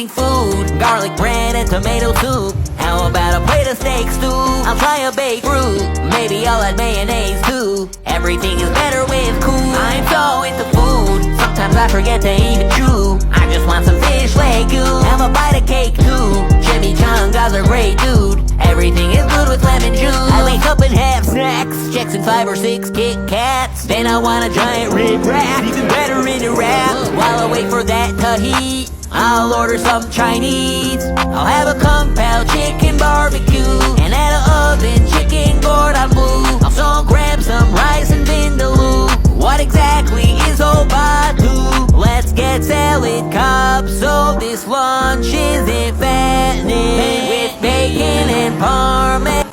eating food, garlic bread and tomato soup. How about a plate of steak stew? I'll try a baked fruit, maybe I'll add mayonnaise too. Everything is better with cool. I'm so into food, sometimes I forget to even chew. I just want some fish leg goo. Have a bite of cake too. Chimichangas are great, dude. Everything is good with lemon juice. I wake up and have snacks, checks and 5 or 6 Kit Kats. Then I want a giant rib rack, even better in a wrap. While I wait for that to heat, I'll order some Chinese. I'll have a Kung Pao chicken barbecue, and at a oven chicken Gordon Bleu. Also grab some rice and vindaloo. What exactly is Obatu? Let's get salad cups so this lunch isn't fattening, with bacon and parmesan.